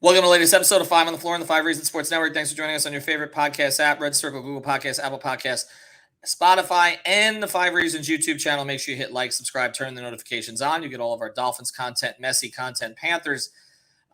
Welcome to the latest episode of Five on the Floor on the Five Reasons Sports Network. Thanks for joining us on your favorite podcast app, Red Circle, Google Podcasts, Apple Podcasts, Spotify, and the Five Reasons YouTube channel. Make sure you hit like, subscribe, turn the notifications on. You get all of our Dolphins content, Messi content, Panthers,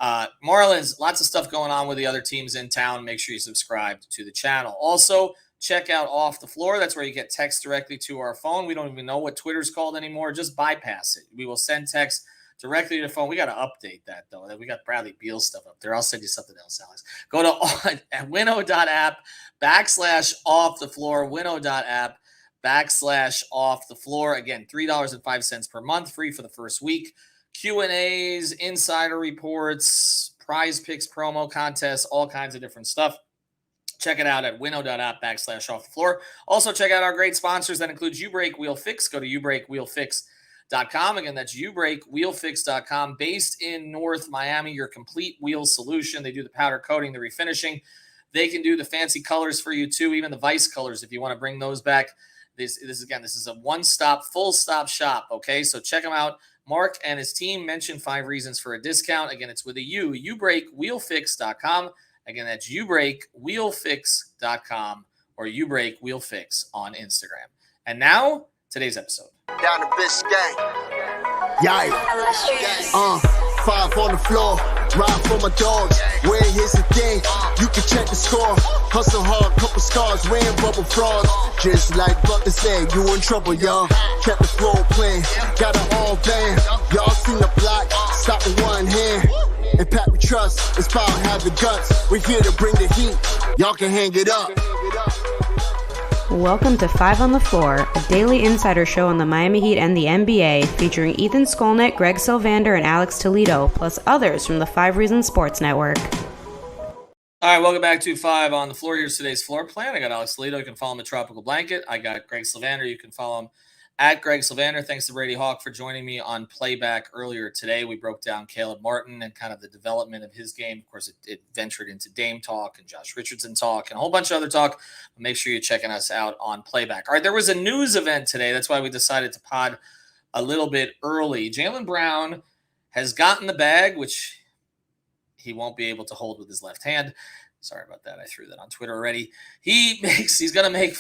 Marlins, lots of stuff going on with the other teams in town. Make sure you subscribe to the channel. Also, check out Off the Floor. That's where you get text directly to our phone. We don't even know what Twitter's called anymore. Just bypass it. We will send text directly to your phone. We got to update that, though. We got Bradley Beal stuff up there. I'll send you something else, Alex. Go to winnow.app/off the floor, winnow.app/off the floor. Again, $3.05 per month, free for the first week. Q&As, insider reports, prize picks, promo contests, all kinds of different stuff. Check it out at winnow.app/off the floor. Also, check out our great sponsors. That includes YouBreak Wheel Fix. Go to YouBreakWheelFix.com. Again, that's YouBreakWheelFix.com. Based in North Miami, your complete wheel solution. They do the powder coating, the refinishing. They can do the fancy colors for you too, even the Vice colors if you want to bring those back. This is a one-stop, full-stop shop, okay? So check them out. Mark and his team mentioned 5 reasons for a discount. Again, it's with a U, YouBreakWheelFix.com. Again, that's YouBreakWheelFix.com or YouBreakWheelFix on Instagram. And now, today's episode. Down to Biscayne. Yikes. 5 on the floor. Ride for my dogs. Where here's the thing. You can check the score. Hustle hard, couple scars, wearing bubble frogs. Just like Butler said, you in trouble, y'all. Kept the floor playing. Got it all banned. Y'all seen the block. Stop with one hand. And Pat we trust. It's power, have the guts. We're here to bring the heat. Y'all can hang it up. Welcome to 5 on the Floor, a daily insider show on the Miami Heat and the NBA, featuring Ethan Skolnick, Greg Sylvander, and Alex Toledo, plus others from the 5 Reasons Sports Network. All right, welcome back to 5 on the Floor. Here's today's floor plan. I got Alex Toledo. You can follow him at Tropical Blanket. I got Greg Sylvander. You can follow him at Greg Sylvander. Thanks to Brady Hawk for joining me on Playback earlier today. We broke down Caleb Martin and kind of the development of his game. Of course, it ventured into Dame talk and Josh Richardson talk and a whole bunch of other talk. Make sure you're checking us out on Playback. All right, there was a news event today. That's why we decided to pod a little bit early. Jaylen Brown has gotten the bag, which he won't be able to hold with his left hand. Sorry about that. I threw that on Twitter already. He's going to make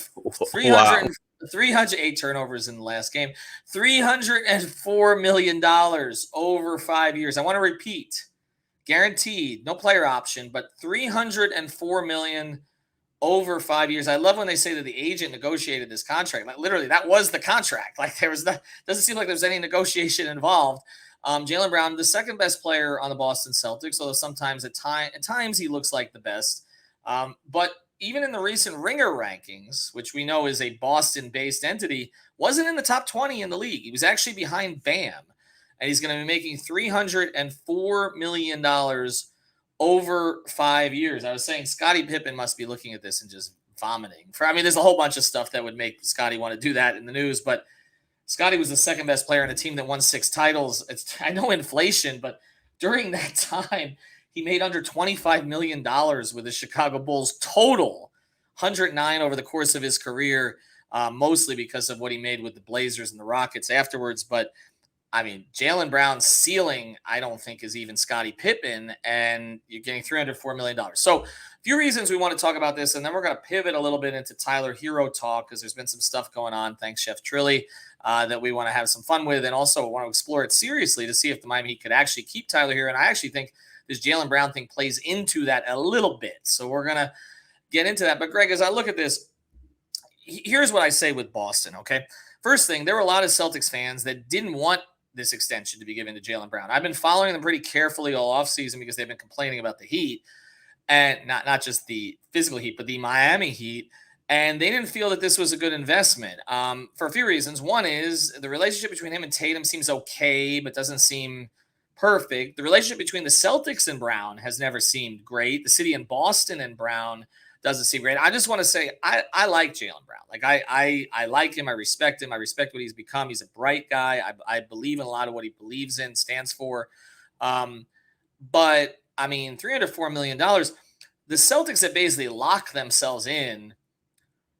308 turnovers in the last game, $304 million over 5 years. I want to repeat, guaranteed, no player option, but $304 million over 5 years. I love when they say that the agent negotiated this contract. Like, literally, that was the contract. Like, doesn't seem like there's any negotiation involved. Jaylen Brown, the second best player on the Boston Celtics, although sometimes at times he looks like the best. But even in the recent Ringer rankings, which we know is a Boston-based entity, wasn't in the top 20 in the league. He was actually behind Bam, and he's going to be making $304 million over 5 years. I was saying Scottie Pippen must be looking at this and just vomiting. There's a whole bunch of stuff that would make Scottie want to do that in the news, but Scottie was the second best player on a team that won 6 titles. I know inflation, but during that time, he made under $25 million with the Chicago Bulls total, 109 over the course of his career, mostly because of what he made with the Blazers and the Rockets afterwards. But, Jaylen Brown's ceiling, I don't think, is even Scottie Pippen, and you're getting $304 million. So a few reasons we want to talk about this, and then we're going to pivot a little bit into Tyler Herro talk because there's been some stuff going on, thanks Chef Trilly, that we want to have some fun with, and also want to explore it seriously to see if the Miami Heat could actually keep Tyler Herro. And I actually think this Jaylen Brown thing plays into that a little bit. So we're going to get into that. But, Greg, as I look at this, here's what I say with Boston, okay? First thing, there were a lot of Celtics fans that didn't want this extension to be given to Jaylen Brown. I've been following them pretty carefully all offseason because they've been complaining about the Heat, and not just the physical Heat, but the Miami Heat. And they didn't feel that this was a good investment for a few reasons. One is the relationship between him and Tatum seems okay, but doesn't seem perfect. The relationship between the Celtics and Brown has never seemed great. The city in Boston and Brown doesn't seem great. I just want to say I like Jaylen Brown. Like I like him. I respect him. I respect what he's become. He's a bright guy. I believe in a lot of what he believes in, stands for. But $304 million. The Celtics have basically locked themselves in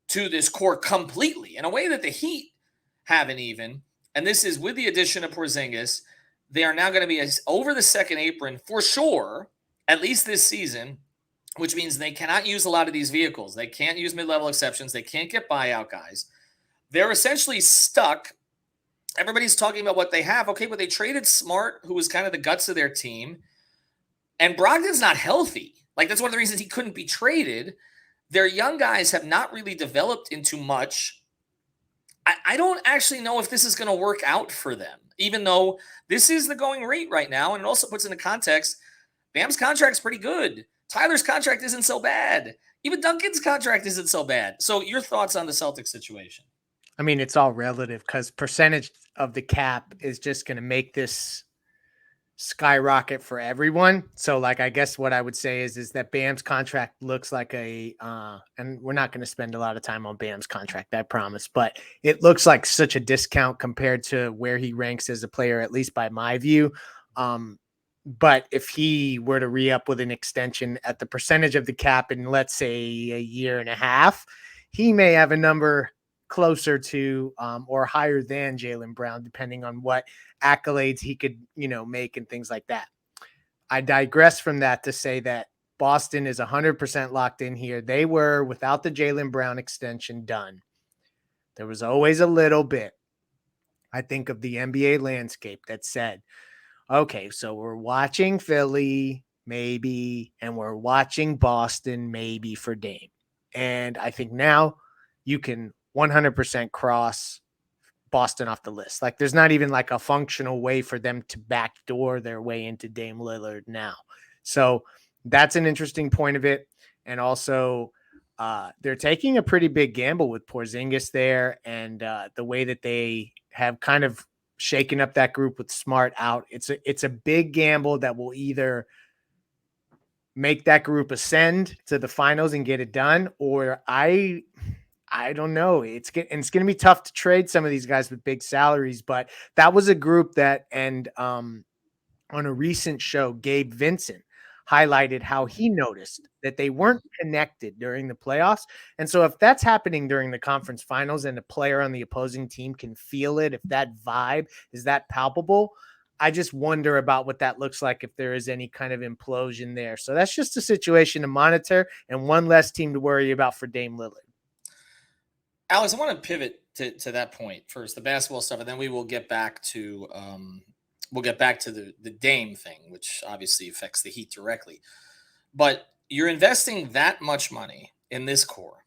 to this core completely in a way that the Heat haven't even. And this is with the addition of Porzingis. They are now going to be over the second apron for sure at least this season, which means they cannot use a lot of these vehicles. They can't use mid-level exceptions. They can't get buyout guys. They're essentially stuck. Everybody's talking about what they have. Okay, but they traded Smart, who was kind of the guts of their team. And Brogdon's not healthy. Like, that's one of the reasons he couldn't be traded. Their young guys have not really developed into much. I don't actually know if this is going to work out for them, even though this is the going rate right now. And it also puts into context, Bam's contract's pretty good. Tyler's contract isn't so bad. Even Duncan's contract isn't so bad. So your thoughts on the Celtics situation? I mean, it's all relative because percentage of the cap is just going to make this skyrocket for everyone. So like, I guess what I would say is that Bam's contract looks like and we're not going to spend a lot of time on Bam's contract, I promise, but it looks like such a discount compared to where he ranks as a player, at least by my view. But if he were to re-up with an extension at the percentage of the cap in, let's say, a year and a half, he may have a number closer to or higher than Jaylen Brown, depending on what accolades he could, make and things like that. I digress from that to say that Boston is 100% locked in here. They were, without the Jaylen Brown extension, done. There was always a little bit, I think, of the NBA landscape that said, okay, so we're watching Philly, maybe, and we're watching Boston, maybe, for Dame. And I think now you can 100% cross Boston off the list. Like, there's not even like a functional way for them to backdoor their way into Dame Lillard now. So that's an interesting point of it. And also, they're taking a pretty big gamble with Porzingis there, and the way that they have kind of shaken up that group with Smart out. It's a big gamble that will either make that group ascend to the finals and get it done, or I don't know. It's going to be tough to trade some of these guys with big salaries, but that was a group that, and on a recent show, Gabe Vincent highlighted how he noticed that they weren't connected during the playoffs. And so if that's happening during the conference finals and a player on the opposing team can feel it, if that vibe is that palpable, I just wonder about what that looks like if there is any kind of implosion there. So that's just a situation to monitor and one less team to worry about for Dame Lillard. Alex, I want to pivot to that point first, the basketball stuff, and then we will get back to the Dame thing, which obviously affects the Heat directly. But you're investing that much money in this core,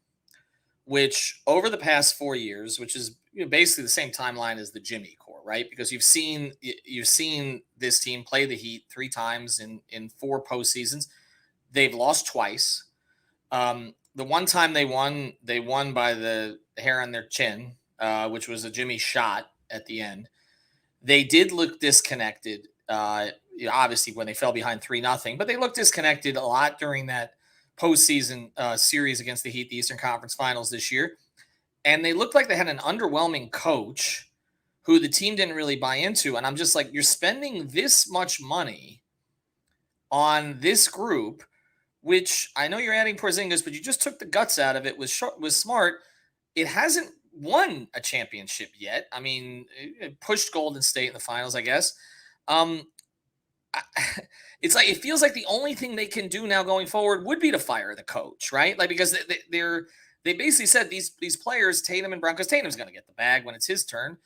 which over the past 4 years, which is basically the same timeline as the Jimmy core, right? Because you've seen this team play the Heat 3 times in 4 postseasons. They've lost twice. The one time they won by the hair on their chin, which was a Jimmy shot at the end. They did look disconnected, obviously, when they fell behind 3-0, but they looked disconnected a lot during that postseason series against the Heat, the Eastern Conference Finals this year. And they looked like they had an underwhelming coach who the team didn't really buy into. And I'm just like, you're spending this much money on this group, which I know you're adding Porzingis, but you just took the guts out of it with Smart. It hasn't won a championship yet. I mean, it pushed Golden State in the finals, I guess. It's like, it feels like the only thing they can do now going forward would be to fire the coach, right? Like, because they basically said these players, Tatum and Brown, because Tatum's going to get the bag when it's his turn.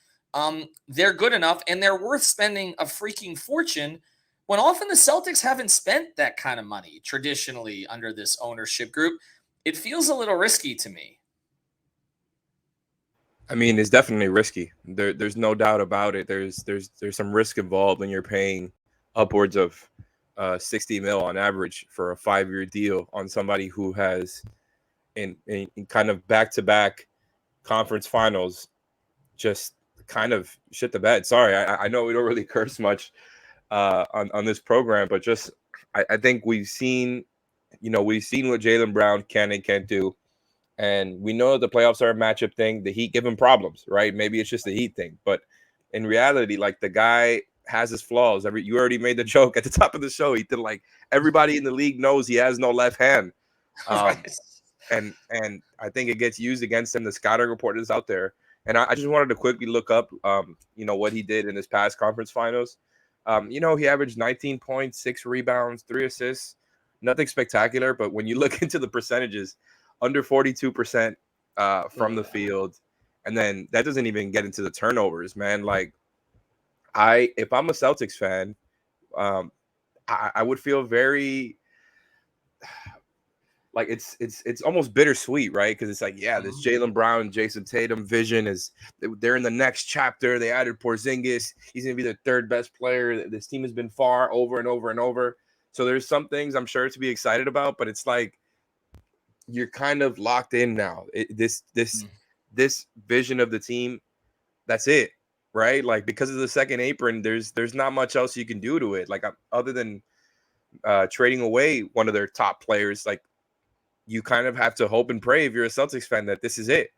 They're good enough and they're worth spending a freaking fortune, when often the Celtics haven't spent that kind of money traditionally under this ownership group. It feels a little risky to me. I mean, it's definitely risky. There's no doubt about it. There's some risk involved when you're paying upwards of $60 million on average for a 5-year deal on somebody who has in kind of back-to-back conference finals just kind of shit the bed. Sorry, I know we don't really curse much on this program, but just I think we've seen what Jaylen Brown can and can't do. And we know the playoffs are a matchup thing. The Heat give him problems, right? Maybe it's just the Heat thing. But in reality, like, the guy has his flaws. You already made the joke at the top of the show, Ethan. Like, everybody in the league knows he has no left hand. Right. And I think it gets used against him. The scouting report is out there. And I just wanted to quickly look up, what he did in his past conference finals. He averaged 19 points, 6 rebounds, 3 assists. nothing spectacular. But when you look into the percentages, under 42% from the field, and then that doesn't even get into the turnovers, man. Like, if I'm a Celtics fan, I would feel very like it's almost bittersweet, right? Because it's like, yeah, this Jaylen Brown, Jason Tatum vision they're in the next chapter. They added Porzingis. He's gonna be the third best player. This team has been far over and over and over. So there's some things I'm sure to be excited about, but it's like you're kind of locked in now. This vision of the team, that's it, right? Like, because of the second apron, there's not much else you can do to it. Like, other than trading away one of their top players, like, you kind of have to hope and pray if you're a Celtics fan that this is it.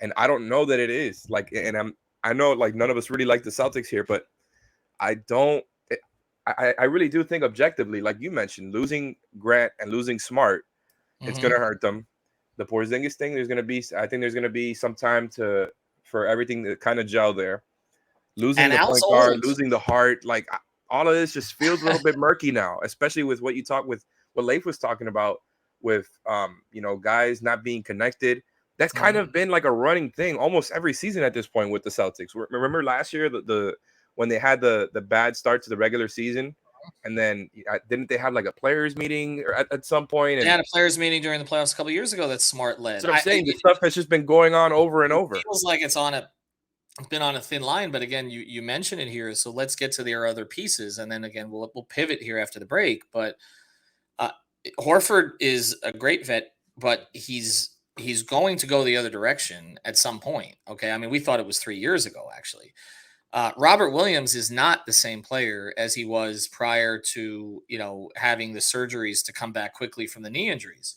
And I don't know that it is. Like, and I know, like, none of us really like the Celtics here, but I really do think objectively, like you mentioned, losing Grant and losing Smart, it's going to hurt them. The Porzingis thing, I think there's going to be some time for everything to kind of gel there. Losing the point guard, losing the heart, like, all of this just feels a little bit murky now, especially with what Leif was talking about with, guys not being connected. That's kind of been like a running thing almost every season at this point with the Celtics. Remember last year, when they had the bad start to the regular season, and then didn't they have like a players meeting at some point? They had a players meeting during the playoffs a couple of years ago that Smart led. That's what I'm saying. This stuff has just been going on over and over. It feels like it's been on a thin line, but again, you mentioned it here, so let's get to their other pieces, and then again we'll pivot here after the break. But Horford is a great vet, but he's going to go the other direction at some point. Okay, I mean, we thought it was 3 years ago, actually. Robert Williams is not the same player as he was prior to, having the surgeries to come back quickly from the knee injuries.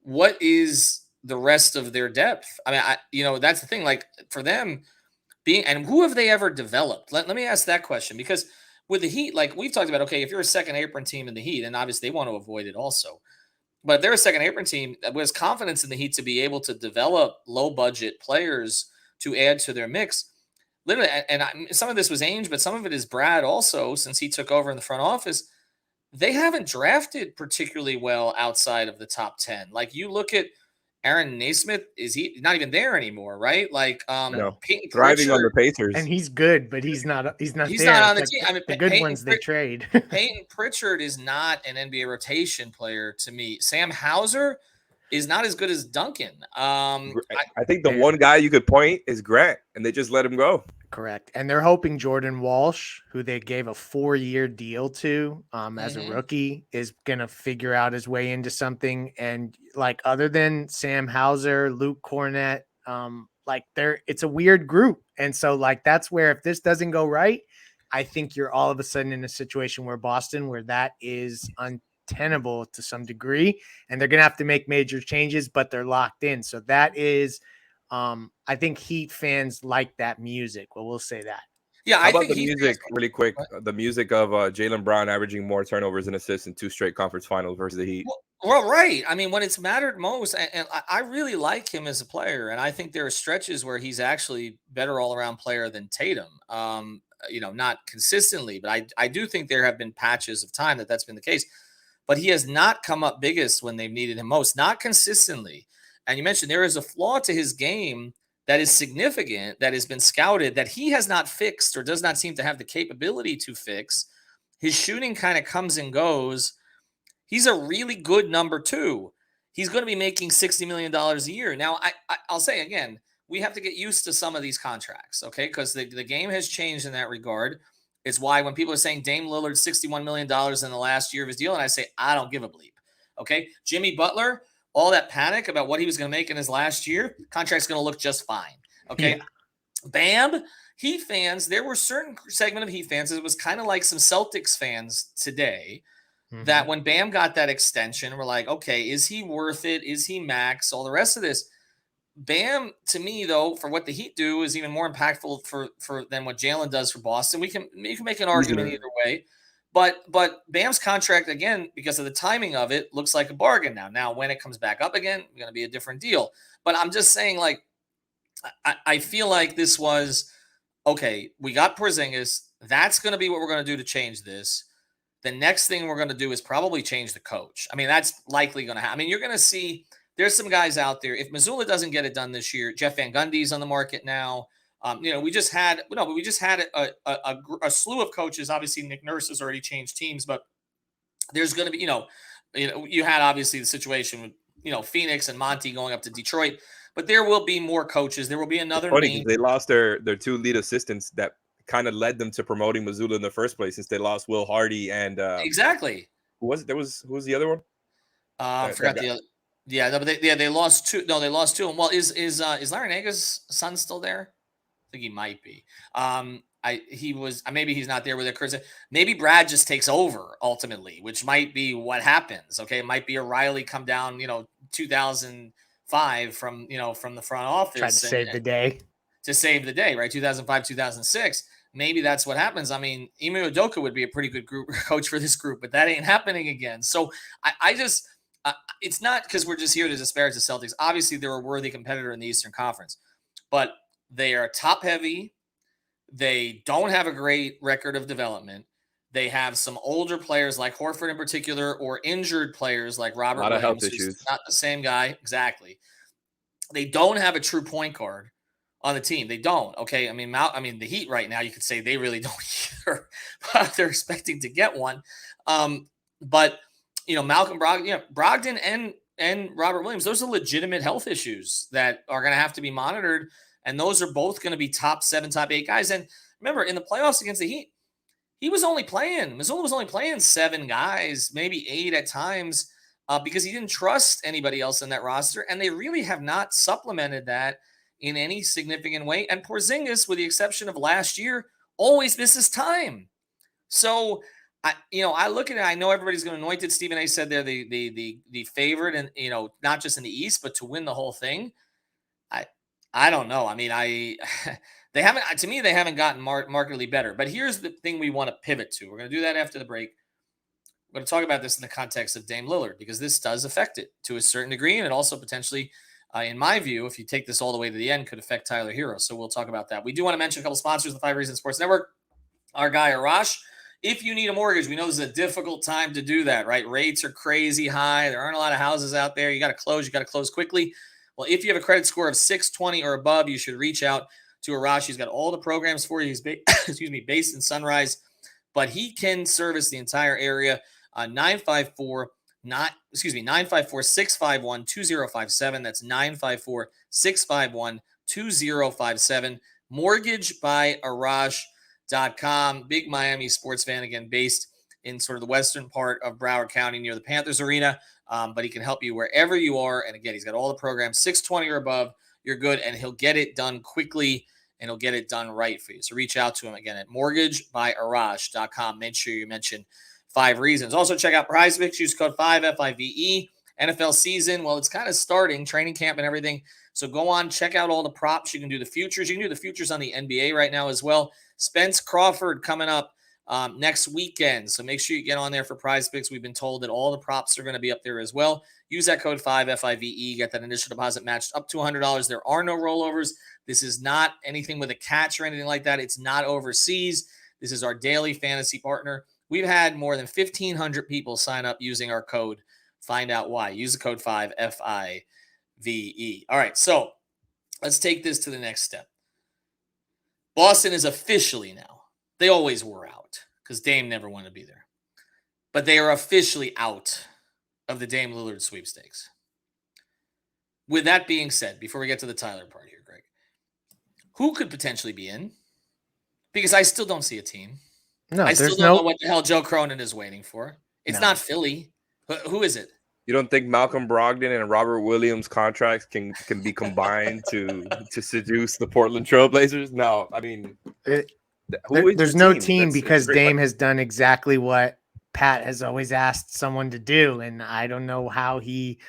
What is the rest of their depth? I mean, that's the thing. Like, for them and who have they ever developed? Let me ask that question, because with the Heat, like we've talked about, okay, if you're a second apron team in the Heat, and obviously they want to avoid it also, but if they're a second apron team that has confidence in the Heat to be able to develop low budget players to add to their mix. Literally, and some of this was Ainge, but some of it is Brad also, since he took over in the front office. They haven't drafted particularly well outside of the top 10. Like, you look at Aaron Naismith, is he not even there anymore, right? Like, Peyton thriving on the Pacers, and he's good, but he's not there. Not on the team. I mean, the good ones they trade. Peyton Pritchard is not an NBA rotation player to me. Sam Hauser is not as good as Duncan. I think the one guy you could point is Grant, and they just let him go. Correct. And they're hoping Jordan Walsh, who they gave a 4-year deal to as a rookie, is going to figure out his way into something. And like, other than Sam Hauser, Luke Cornett, it's a weird group. And so, like, that's where, if this doesn't go right, I think you're all of a sudden in a situation where that is untenable to some degree, and they're going to have to make major changes, but they're locked in. So that is, I think Heat fans like that music. Well, we'll say that. Yeah, How about the music really quick? The music of Jaylen Brown averaging more turnovers and assists in 2 straight conference finals versus the Heat. Well, right. I mean, when it's mattered most, and I really like him as a player, and I think there are stretches where he's actually better all-around player than Tatum. Not consistently, but I do think there have been patches of time that's been the case. But he has not come up biggest when they've needed him most, not consistently. And you mentioned there is a flaw to his game that is significant, that has been scouted, that he has not fixed or does not seem to have the capability to fix. His shooting kind of comes and goes. He's a really good number 2. He's going to be making $60 million a year. Now, I'll say again, we have to get used to some of these contracts, okay? Because the game has changed in that regard. It's why when people are saying Dame Lillard $61 million in the last year of his deal, and I say, I don't give a bleep, okay? Jimmy Butler, all that panic about what he was going to make in his last year, contract's going to look just fine, okay? Yeah. Bam, Heat fans, there were certain segment of Heat fans, it was kind of like some Celtics fans today, that when Bam got that extension, we're like, okay, is he worth it? Is he max? All the rest of this. Bam, to me, though, for what the Heat do, is even more impactful for than what Jaylen does for Boston. You can make an argument either way. But Bam's contract, again, because of the timing of it, looks like a bargain now. Now, when it comes back up again, it's going to be a different deal. But I'm just saying, like, I feel like this was, okay, we got Porzingis. That's going to be what we're going to do to change this. The next thing we're going to do is probably change the coach. I mean, that's likely going to happen. I mean, you're going to see there's some guys out there. If Missoula doesn't get it done this year, Jeff Van Gundy's on the market now. We just had a slew of coaches. Obviously, Nick Nurse has already changed teams, but there's going to be, you had obviously the situation with, Phoenix and Monty going up to Detroit, but there will be more coaches. There will be another name. They lost their two lead assistants that kind of led them to promoting Missoula in the first place, since they lost Will Hardy and exactly. Who was the other one? I forgot the other. Yeah, no, but they lost two. No, they lost two. Well, is Larinaga's son still there? I think he might be. He was, maybe he's not there with it. Maybe Brad just takes over ultimately, which might be what happens. Okay, it might be a Riley come down, 2005 from the front office, trying to save the day. To save the day, right? 2005, 2006. Maybe that's what happens. I mean, Ime Udoka would be a pretty good coach for this group, but that ain't happening again. So I just, it's not because we're just here to disparage the Celtics. Obviously, they're a worthy competitor in the Eastern Conference, but they are top heavy. They don't have a great record of development. They have some older players like Horford in particular, or injured players like Robert Williams, health who's issues. Not the same guy. Exactly. They don't have a true point guard on the team. They don't. Okay. I mean, the Heat right now, you could say they really don't either, but they're expecting to get one. But Malcolm Brogdon and Robert Williams, those are legitimate health issues that are going to have to be monitored. And those are both going to be top 7, top 8 guys. And remember, in the playoffs against the Heat, Missoula was only playing 7 guys, maybe 8 at times, because he didn't trust anybody else in that roster. And they really have not supplemented that in any significant way. And Porzingis, with the exception of last year, always misses time. So, I look at it, I know everybody's going to anoint it. Stephen A said they're the favorite, and, not just in the East, but to win the whole thing. I don't know. I mean, they haven't gotten markedly better. But here's the thing we want to pivot to. We're going to do that after the break. We're going to talk about this in the context of Dame Lillard, because this does affect it to a certain degree. And it also potentially, in my view, if you take this all the way to the end, could affect Tyler Herro. So we'll talk about that. We do want to mention a couple sponsors of the 5 Reasons Sports Network. Our guy, Arash. If you need a mortgage, we know this is a difficult time to do that, right? Rates are crazy high. There aren't a lot of houses out there. You got to close quickly. Well, if you have a credit score of 620 or above, you should reach out to Arash. He's got all the programs for you. He's based in Sunrise, but he can service the entire area. 954-651-2057. That's 954-651-2057. MortgageByArash.com. Big Miami sports fan, again, based in sort of the western part of Broward County near the Panthers arena. But he can help you wherever you are. And again, he's got all the programs, 620 or above, you're good. And he'll get it done quickly, and he'll get it done right for you. So reach out to him again at mortgagebyarash.com. Make sure you mention 5 Reasons. Also check out PrizePicks. Use code 5 FIVE. NFL season, well, it's kind of starting, training camp and everything. So go on, check out all the props. You can do the futures. You can do the futures on the NBA right now as well. Spence Crawford coming up next weekend. So make sure you get on there for PrizePicks. We've been told that all the props are going to be up there as well. Use that code 5 FIVE. Get that initial deposit matched up to $100. There are no rollovers. This is not anything with a catch or anything like that. It's not overseas. This is our daily fantasy partner. We've had more than 1,500 people sign up using our code. Find out why. Use the code 5 FIVE. All right, so let's take this to the next step. Boston is officially now. They always were out because Dame never wanted to be there. But they are officially out of the Dame Lillard sweepstakes. With that being said, before we get to the Tyler part here, Greg, who could potentially be in? Because I still don't see a team. No, I still don't know what the hell Joe Cronin is waiting for. It's not Philly. Who is it? You don't think Malcolm Brogdon and Robert Williams contracts can be combined to seduce the Portland Trailblazers? No, I mean, there's no team because Dame has done exactly what Pat has always asked someone to do, and I don't know how he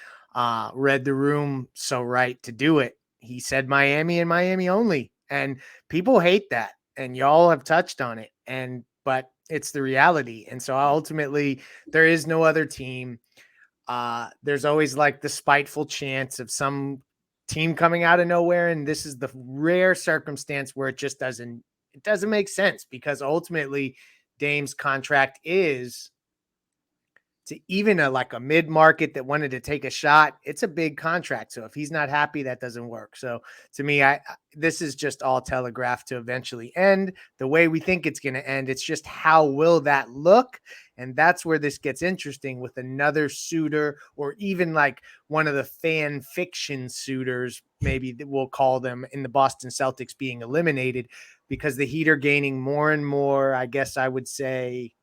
read the room so right to do it. He said Miami and Miami only, and people hate that, and y'all have touched on it, but it's the reality, and so ultimately there is no other team. There's always like the spiteful chance of some team coming out of nowhere. And this is the rare circumstance where it just doesn't make sense, because ultimately Dame's contract is to even like a mid-market that wanted to take a shot, it's a big contract. So if he's not happy, that doesn't work. So to me, this is just all telegraphed to eventually end the way we think it's going to end. It's just how will that look? And that's where this gets interesting with another suitor, or even like one of the fan fiction suitors, maybe that we'll call them, in the Boston Celtics being eliminated, because the Heat are gaining more and more, I guess I would say,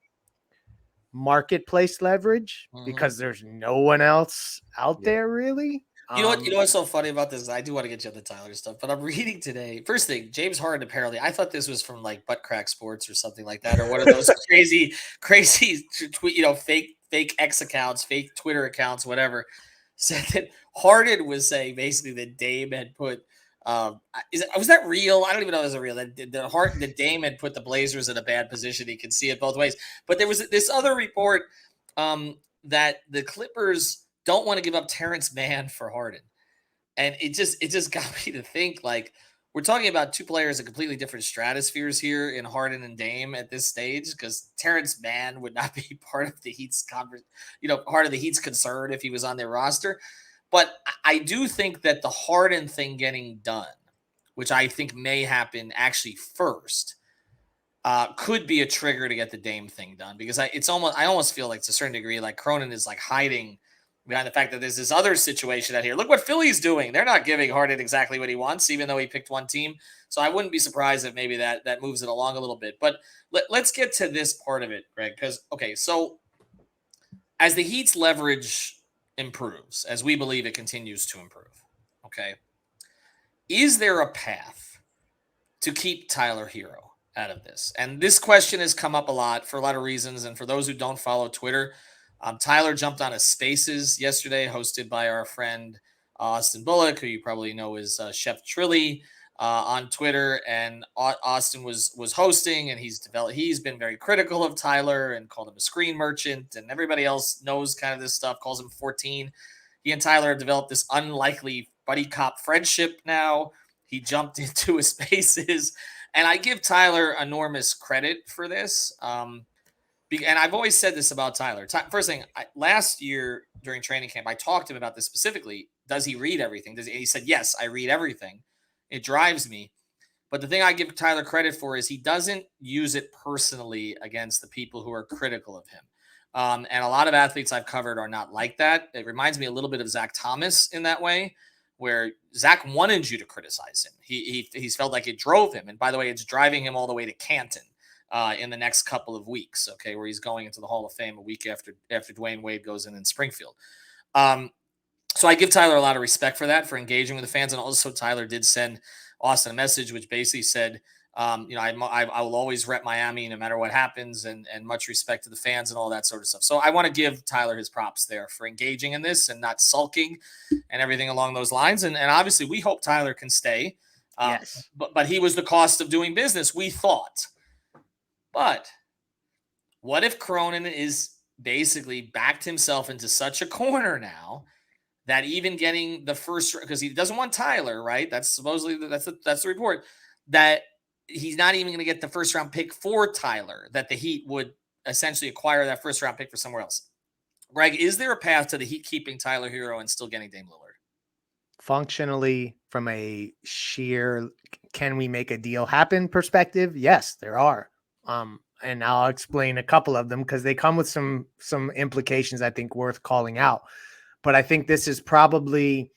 marketplace leverage, because there's no one else out there really. You know what? You know what's so funny about this? I do want to get you on the Tyler stuff, but I'm reading today. First thing, James Harden apparently. I thought this was from like Butt Crack Sports or something like that, or one of those crazy tweet, fake X accounts, fake Twitter accounts, whatever. Said that Harden was saying basically that Dame had put. Was that real? I don't even know if it was real. That Dame had put the Blazers in a bad position. He could see it both ways. But there was this other report that the Clippers don't want to give up Terrence Mann for Harden, and it just got me to think, like, we're talking about two players in completely different stratospheres here in Harden and Dame at this stage, because Terrence Mann would not be part of the Heat's part of the Heat's concern if he was on their roster. But I do think that the Harden thing getting done, which I think may happen actually first, could be a trigger to get the Dame thing done, because I almost feel like, to a certain degree, like Cronin is like hiding behind the fact that there's this other situation out here. Look what Philly's doing. They're not giving Harden exactly what he wants, even though he picked one team. So I wouldn't be surprised if maybe that moves it along a little bit. But let's get to this part of it, Greg, because, okay, so as the Heat's leverage improves, as we believe it continues to improve, okay, is there a path to keep Tyler Herro out of this? And this question has come up a lot for a lot of reasons. And for those who don't follow Twitter, Tyler jumped on a Spaces yesterday, hosted by our friend Austin Bullock, who you probably know is Chef Trilly on Twitter. And Austin was hosting, and he's been very critical of Tyler and called him a screen merchant, and everybody else knows kind of this stuff, calls him 14. He and Tyler have developed this unlikely buddy cop friendship now. He jumped into his Spaces, and I give Tyler enormous credit for this. And I've always said this about Tyler. First thing, last year during training camp, I talked to him about this specifically. Does he read everything? He said, yes, I read everything. It drives me. But the thing I give Tyler credit for is he doesn't use it personally against the people who are critical of him. And a lot of athletes I've covered are not like that. It reminds me a little bit of Zach Thomas in that way, where Zach wanted you to criticize him. He's felt like it drove him. And by the way, it's driving him all the way to Canton in the next couple of weeks, okay, where he's going into the Hall of Fame a week after Dwayne Wade goes in Springfield. So I give Tyler a lot of respect for that, for engaging with the fans. And also Tyler did send Austin a message, which basically said, I will always rep Miami no matter what happens, and much respect to the fans and all that sort of stuff. So I want to give Tyler his props there for engaging in this and not sulking and everything along those lines. And obviously we hope Tyler can stay. Yes. But he was the cost of doing business, we thought. But what if Cronin is basically backed himself into such a corner now that even getting the first, because he doesn't want Tyler, right? That's supposedly that's the report, that he's not even going to get the first round pick for Tyler, that the Heat would essentially acquire that first round pick for somewhere else. Greg, is there a path to the Heat keeping Tyler Herro and still getting Dame Lillard? Functionally, from a sheer can we make a deal happen perspective, yes, there are. And I'll explain a couple of them because they come with some implications I think worth calling out. But I think this is probably,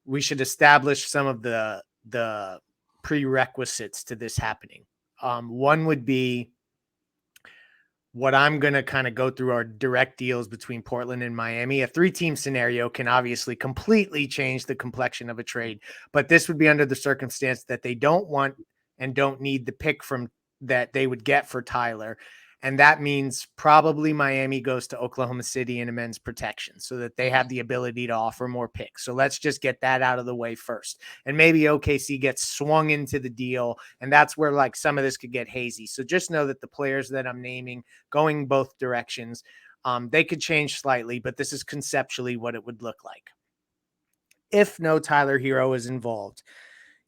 we should establish some of the prerequisites to this happening. One would be what I'm going to kind of go through are direct deals between Portland and Miami. A 3-team scenario can obviously completely change the complexion of a trade, but this would be under the circumstance that they don't want and don't need the pick from that they would get for Tyler. And that means probably Miami goes to Oklahoma City in immense protection so that they have the ability to offer more picks. So let's just get that out of the way first. And maybe OKC gets swung into the deal. And that's where like some of this could get hazy. So just know that the players that I'm naming going both directions, they could change slightly, but this is conceptually what it would look like. If no Tyler Herro is involved,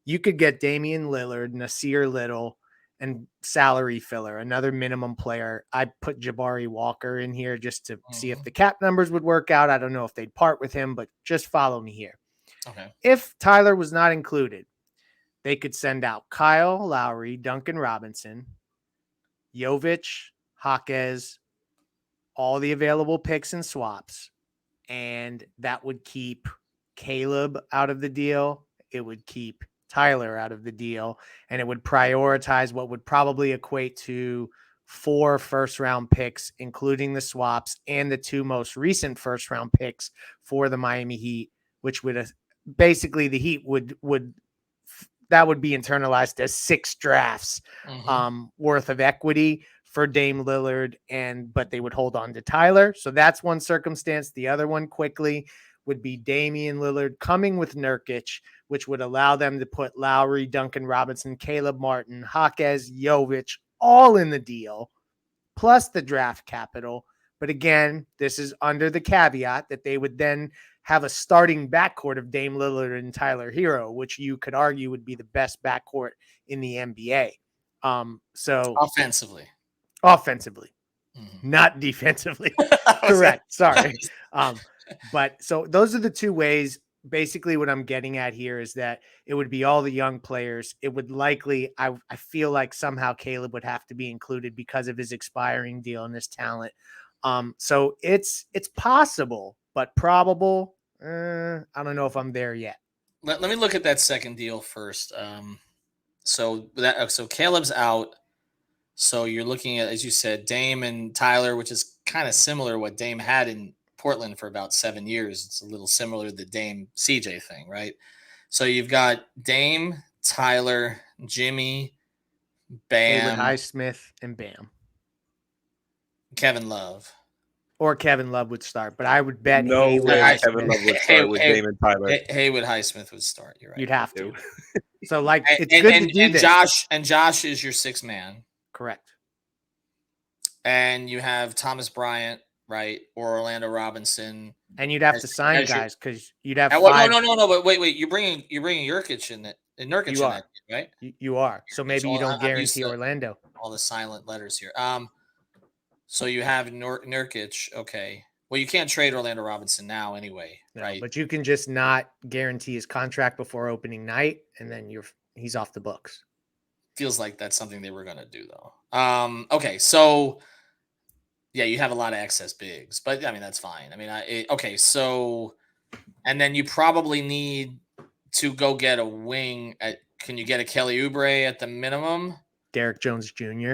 you could get Damian Lillard, Nasir Little, and salary filler, another minimum player. I put Jabari Walker in here just to see if the cap numbers would work out. I don't know if they'd part with him, but just follow me here. Okay. If Tyler was not included, they could send out Kyle Lowry, Duncan Robinson, Jovic, Jaquez, all the available picks and swaps, and that would keep Caleb out of the deal. It would keep Tyler out of the deal, and it would prioritize what would probably equate to 4 first-round picks, including the swaps and the 2 most recent first-round picks for the Miami Heat, which would basically the Heat would that would be internalized as 6 drafts worth of equity for Dame Lillard, but they would hold on to Tyler. So that's one circumstance. The other one quickly would be Damian Lillard coming with Nurkic, which would allow them to put Lowry, Duncan Robinson, Caleb Martin, Jaquez, Jovic all in the deal, plus the draft capital. But again, this is under the caveat that they would then have a starting backcourt of Dame Lillard and Tyler Herro, which you could argue would be the best backcourt in the NBA. So offensively, not defensively. Correct. Sorry. But so those are the 2 ways. Basically what I'm getting at here is that it would be all the young players. It would likely, I feel like somehow Caleb would have to be included because of his expiring deal and his talent. So it's possible, but probable. I don't know if I'm there yet. Let me look at that second deal first. So Caleb's out. So you're looking at, as you said, Dame and Tyler, which is kind of similar to what Dame had in Portland for about 7 years. It's a little similar to the Dame CJ thing, right? So you've got Dame, Tyler, Jimmy, Bam, Highsmith, and Bam. Kevin Love. Or Kevin Love would start, but I would bet no way Kevin Love would start with Dame and Tyler. Haywood Highsmith would start. You're right. You'd have to. So it's good to do this. Josh is your 6th man. Correct. And you have Thomas Bryant, right, or Orlando Robinson, and you'd have to sign guys because you'd have. No. But wait, you're bringing Jurkic in it, and Nurkic in that, right? You are. So maybe you don't guarantee Orlando. All the silent letters here. So you have Nurkic. Okay. Well, you can't trade Orlando Robinson now anyway, right? But you can just not guarantee his contract before opening night, and then he's off the books. Feels like that's something they were going to do, though. Okay, so yeah, you have a lot of excess bigs, but I mean that's fine. I mean, okay, so and then you probably need to go get a wing. Can you get a Kelly Oubre at the minimum? Derek Jones Jr.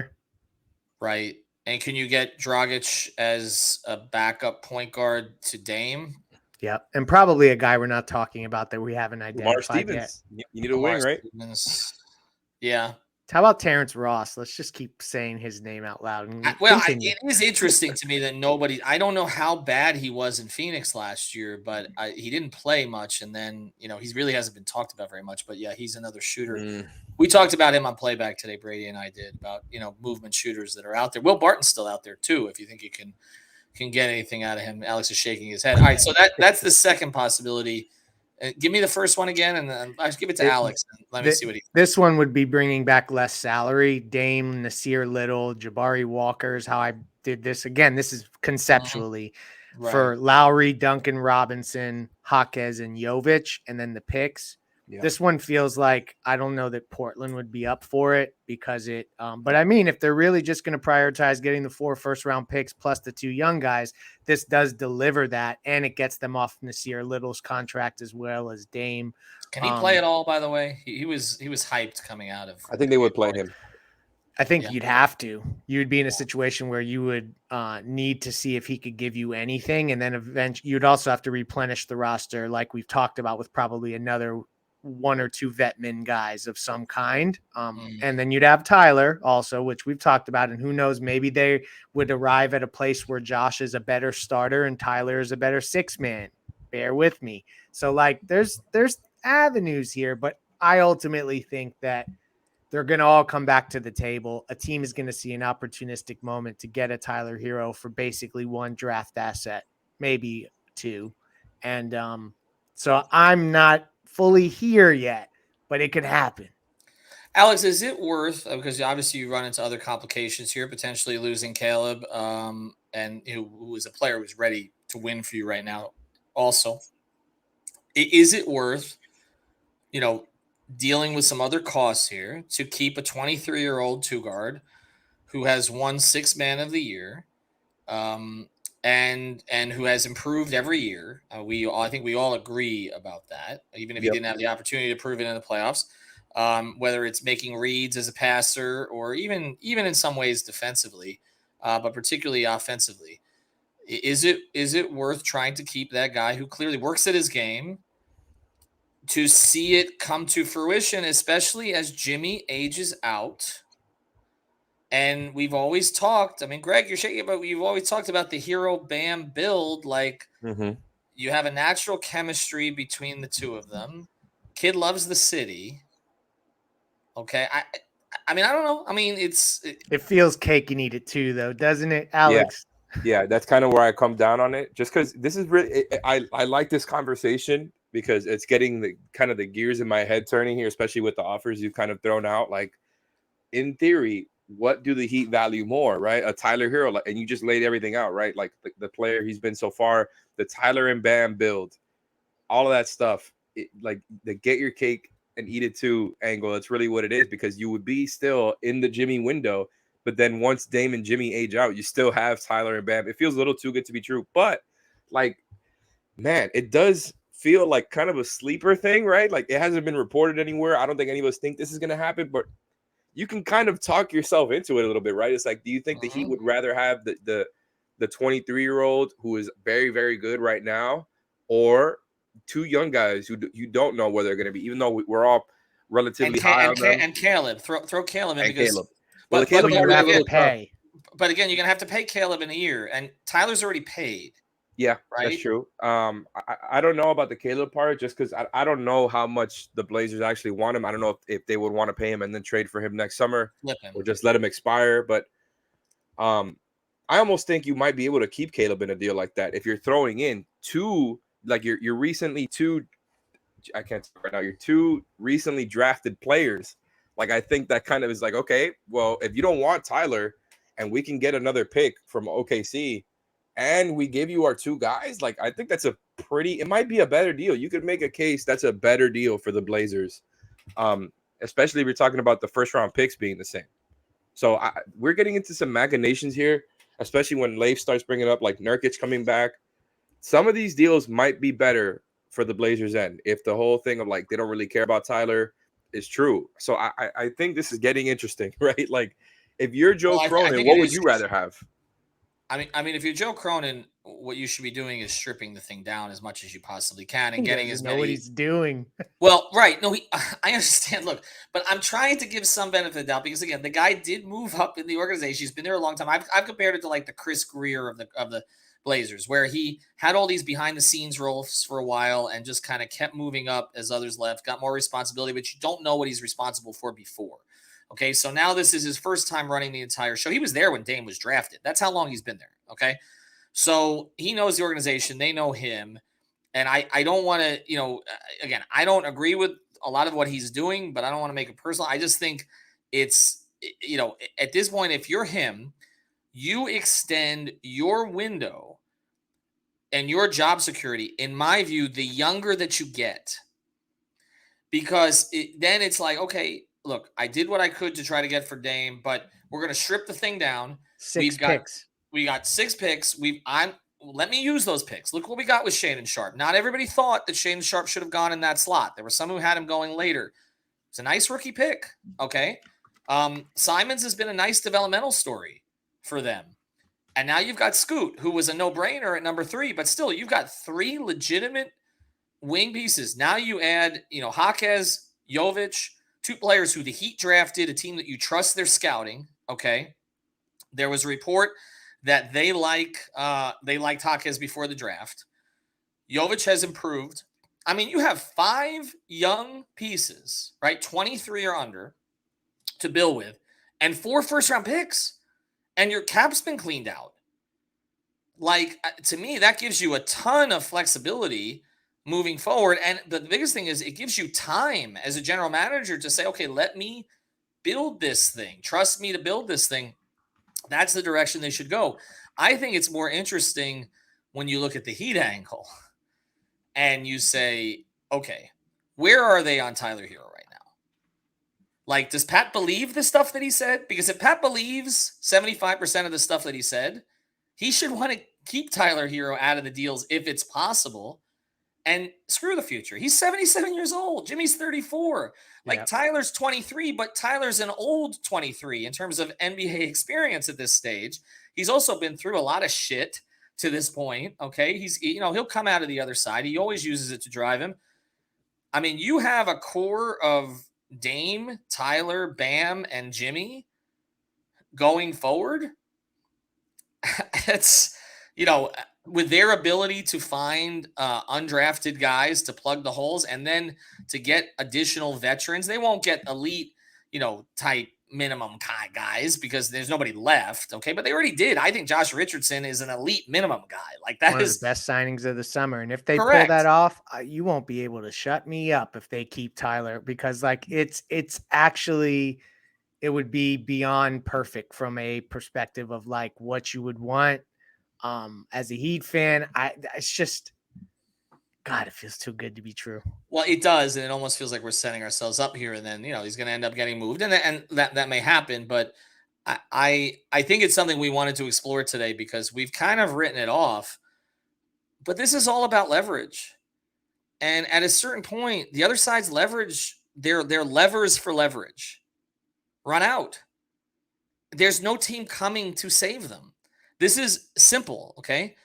Right, and can you get Dragic as a backup point guard to Dame? Yeah, and probably a guy we're not talking about that we haven't identified yet. You need a wing, right? Yeah. How about Terrence Ross? Let's just keep saying his name out loud. It is interesting to me that I don't know how bad he was in Phoenix last year, but he didn't play much. And then, he really hasn't been talked about very much, but yeah, he's another shooter. We talked about him on Playback today. Brady and I did about, movement shooters that are out there. Will Barton's still out there too. If you think you can get anything out of him. Alex is shaking his head. All right. So that's the second possibility. Give me the first one again, and then I'll give it to Alex. And let me see what he. This one would be bringing back less salary. Dame, Nasir Little, Jabari Walker is how I did this. Again, this is conceptually for Lowry, Duncan Robinson, Jaquez, and Jovic, and then the picks. Yeah. This one feels like I don't know that Portland would be up for it because it. But I mean, if they're really just going to prioritize getting the 4 first-round picks plus the 2 young guys, this does deliver that, and it gets them off Nasir Little's contract as well as Dame. Can he play at all? By the way, he was hyped coming out of. I think they would play him. I think you'd have to. You'd be in a situation where you would need to see if he could give you anything, and then eventually you'd also have to replenish the roster, like we've talked about, with probably another 1 or 2 vetman guys of some kind. And then you'd have Tyler also, which we've talked about. And who knows, maybe they would arrive at a place where Josh is a better starter and Tyler is a better 6-man. Bear with me. So there's avenues here, but I ultimately think that they're going to all come back to the table. A team is going to see an opportunistic moment to get a Tyler Herro for basically 1 draft asset, maybe 2. And so I'm not fully here yet, but it could happen. Alex, is it worth, because obviously you run into other complications here, potentially losing Caleb, and who is a player who's ready to win for you right now. Also, is it worth, dealing with some other costs here to keep a 23-year-old two guard who has won Sixth Man of the Year, and who has improved every year? I think we all agree about that, even if he didn't have the opportunity to prove it in the playoffs. Whether it's making reads as a passer or even in some ways defensively, but particularly offensively, is it worth trying to keep that guy who clearly works at his game to see it come to fruition, especially as Jimmy ages out? And we've always talked, I mean, Greg, you're shaking, but we've always talked about the Herro Bam build. Like, you have a natural chemistry between the two of them. Kid loves the city. Okay. I mean, I don't know. I mean, it feels cake and eat it too, though, doesn't it, Alex? Yeah, that's kind of where I come down on it. Just because this is really, I like this conversation because it's getting the gears in my head turning here, especially with the offers you've kind of thrown out. Like, in theory, what do the Heat value more, right? A Tyler Herro, and you just laid everything out, right? Like the player he's been so far, the Tyler and Bam build, all of that stuff. Like the get your cake and eat it too angle. That's really what it is, because you would be still in the Jimmy window, but then once Dame and Jimmy age out, you still have Tyler and Bam. It feels a little too good to be true, but like, man, it does feel like kind of a sleeper thing, right? Like, it hasn't been reported anywhere. I don't think any of us think this is going to happen, but you can kind of talk yourself into it a little bit, right? It's like, do you think the Heat would rather have the 23-year-old who is very, very good right now, or two young guys who you don't know where they're going to be, even though we're all relatively high on them? And Caleb, throw Caleb in, because Caleb. Well, the Caleb you have to pay. But again, you're going to have to pay Caleb in a year, and Tyler's already paid. Yeah, right? That's true. I don't know about the Caleb part, just because I don't know how much the Blazers actually want him. I don't know if they would want to pay him and then trade for him next summer, or just let him expire. But I almost think you might be able to keep Caleb in a deal like that if you're throwing in two, like you're recently two. I can't talk right now. You're two recently drafted players. Like, I think that kind of is like, okay, well, if you don't want Tyler and we can get another pick from OKC, and we give you our two guys, like, I think that's it might be a better deal. You could make a case that's a better deal for the Blazers, especially if you're talking about the first round picks being the same. So we're getting into some machinations here, especially when Leif starts bringing up like Nurkic coming back. Some of these deals might be better for the Blazers end if the whole thing of like they don't really care about Tyler is true. So I think this is getting interesting, right? Like, if you're Joe Cronin, what would you rather have? I mean, if you're Joe Cronin, what you should be doing is stripping the thing down as much as you possibly can and getting as many. Know what he's doing. Well, right. No, I understand. Look, but I'm trying to give some benefit of the doubt, because again, the guy did move up in the organization. He's been there a long time. I've compared it to like the Chris Greer of the Blazers, where he had all these behind the scenes roles for a while and just kind of kept moving up as others left, got more responsibility, but you don't know what he's responsible for before. Okay, so now this is his first time running the entire show. He was there when Dame was drafted. That's how long he's been there. Okay, so he knows the organization. They know him. And I don't want to, again, I don't agree with a lot of what he's doing, but I don't want to make it personal. I just think it's, at this point, if you're him, you extend your window and your job security, in my view, the younger that you get, because then it's like, okay, look, I did what I could to try to get for Dame, but we're going to strip the thing down. Six picks. We got 6 picks. Let me use those picks. Look what we got with Shaedon Sharpe. Not everybody thought that Shaedon Sharpe should have gone in that slot. There were some who had him going later. It's a nice rookie pick. Okay. Simons has been a nice developmental story for them. And now you've got Scoot, who was a no-brainer at number 3, but still you've got 3 legitimate wing pieces. Now you add, Jaquez, Jovic, 2 players who the Heat drafted, a team that you trust their scouting. Okay. There was a report that they liked Jaquez before the draft. Jovic has improved. I mean, you have 5 young pieces, right? 23 or under to build with, and 4 first-round picks, and your cap's been cleaned out. Like, to me, that gives you a ton of flexibility moving forward. And the biggest thing is it gives you time as a general manager to say, okay, let me build this thing. Trust me to build this thing. That's the direction they should go. I think it's more interesting when you look at the Heat angle and you say, okay, where are they on Tyler Herro right now? Like, does Pat believe the stuff that he said? Because if Pat believes 75% of the stuff that he said, he should want to keep Tyler Herro out of the deals if it's possible. And screw the future. He's 77 years old. Jimmy's 34. Like, Tyler's 23, but Tyler's an old 23 in terms of NBA experience at this stage. He's also been through a lot of shit to this point. Okay. He'll come out of the other side. He always uses it to drive him. I mean, you have a core of Dame, Tyler, Bam, and Jimmy going forward. It's, with their ability to find undrafted guys to plug the holes and then to get additional veterans. They won't get elite, type minimum kind guys because there's nobody left. Okay. But they already did. I think Josh Richardson is an elite minimum guy. Like, that one is of the best signings of the summer. And if they correct. pull that off, you won't be able to shut me up if they keep Tyler, because like it's actually, it would be beyond perfect from a perspective of like what you would want. As a Heat fan, it's just, God, it feels too good to be true. Well, it does, and it almost feels like we're setting ourselves up here, and then he's going to end up getting moved, and that may happen. But I think it's something we wanted to explore today because we've kind of written it off. But this is all about leverage, and at a certain point, the other side's leverage, their levers for leverage, run out. There's no team coming to save them. This is simple, okay?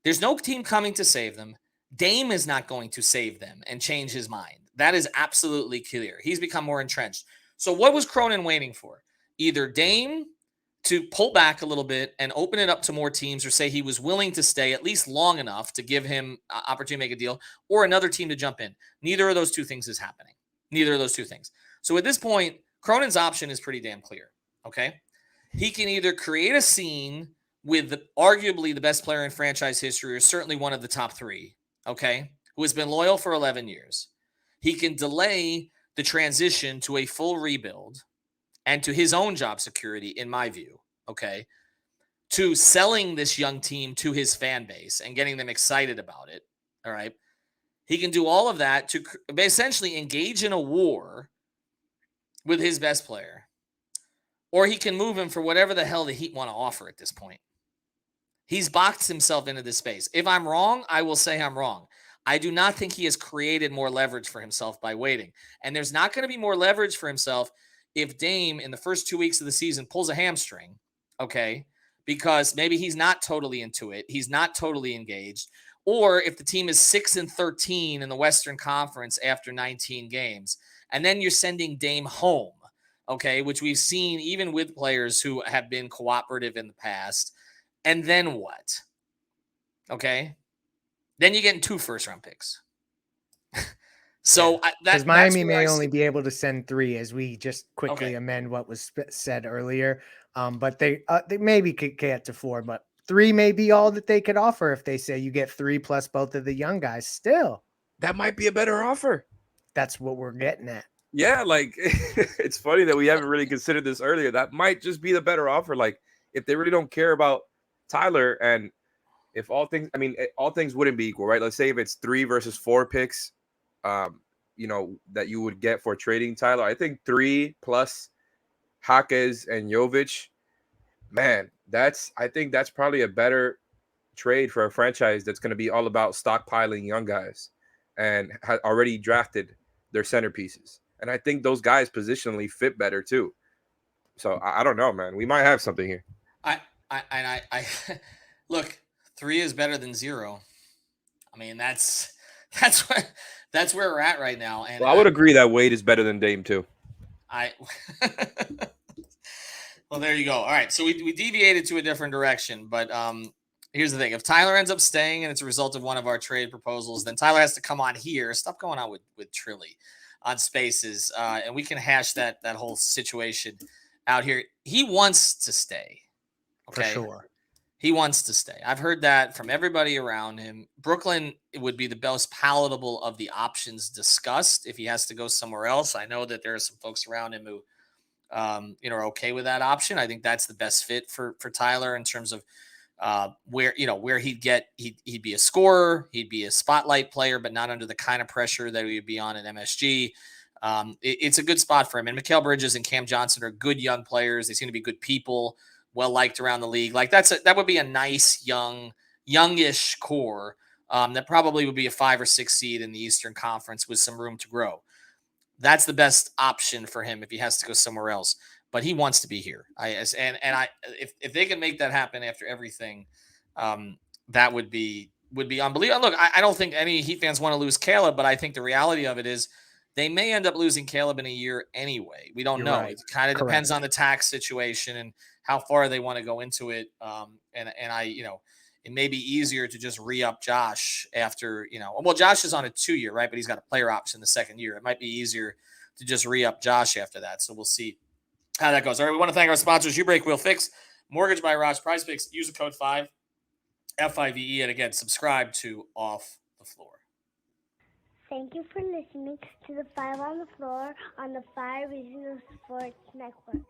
There's no team coming to save them. Dame is not going to save them and change his mind. That is absolutely clear. He's become more entrenched. So what was Cronin waiting for? Either Dame to pull back a little bit and open it up to more teams, or say he was willing to stay at least long enough to give him opportunity to make a deal, or another team to jump in. Neither of those two things is happening. Neither of those two things. So at this point, Cronin's option is pretty damn clear, okay? He can either create a scene with arguably the best player in franchise history, or certainly one of the top three, okay, who has been loyal for 11 years. He can delay the transition to a full rebuild and to his own job security, in my view, okay, to selling this young team to his fan base and getting them excited about it, all right? He can do all of that to essentially engage in a war with his best player, or he can move him for whatever the hell the Heat want to offer at this point. He's boxed himself into this space. If I'm wrong, I will say I'm wrong. I do not think he has created more leverage for himself by waiting. And there's not going to be more leverage for himself if Dame in the first 2 weeks of the season pulls a hamstring, okay, because maybe he's not totally into it. He's not totally engaged. Or if the team is 6-13 in the Western Conference after 19 games, and then you're sending Dame home, okay, which we've seen even with players who have been cooperative in the past. And then what? Okay. Then you're getting 2 first-round picks. So because Miami may only be able to send 3, as we just quickly amend what was said earlier. But they maybe could get to 4, but 3 may be all that they could offer if they say you get 3 plus both of the young guys. Still, that might be a better offer. That's what we're getting at. Yeah, like it's funny that we haven't really considered this earlier. That might just be the better offer. Like, if they really don't care about Tyler, and if all things wouldn't be equal, right? Let's say if it's 3 versus 4 picks, that you would get for trading Tyler. I think 3 plus Jaquez and Jovic, man, I think that's probably a better trade for a franchise that's going to be all about stockpiling young guys and had already drafted their centerpieces. And I think those guys positionally fit better too. So I don't know, man. We might have something here. I look, 3 is better than 0. I mean, that's where we're at right now. And I would agree that Wade is better than Dame too. Well, there you go. All right. So we deviated to a different direction, but here's the thing. If Tyler ends up staying and it's a result of one of our trade proposals, then Tyler has to come on here. Stop going on with Trilly on Spaces. And we can hash that whole situation out here. He wants to stay. Okay. For sure. He wants to stay. I've heard that from everybody around him. Brooklyn would be the most palatable of the options discussed if he has to go somewhere else. I know that there are some folks around him who are okay with that option. I think that's the best fit for Tyler in terms of where he'd be a scorer, he'd be a spotlight player, but not under the kind of pressure that he would be on at MSG. It's a good spot for him. And Mikal Bridges and Cam Johnson are good young players. They seem to be good people, well liked around the league. Like that would be a nice youngish core that probably would be a 5 or 6 seed in the Eastern Conference with some room to grow. That's the best option for him if he has to go somewhere else. But he wants to be here. If they can make that happen after everything, that would be unbelievable. Look, I don't think any Heat fans want to lose Caleb, but I think the reality of it is they may end up losing Caleb in a year anyway. We don't You're know. right. It kind of depends Correct. on the tax situation and how far they want to go into it. It may be easier to just re-up Josh after, well, Josh is on a 2-year, right? But he's got a player option the second year. It might be easier to just re-up Josh after that. So we'll see how that goes. All right, we want to thank our sponsors, You Break, We'll Fix, Mortgage by Raj, Prize Picks. Use the code 5, F-I-V-E, and again, subscribe to Off the Floor. Thank you for listening to the 5 on the Floor on the 5 Regional Sports Network.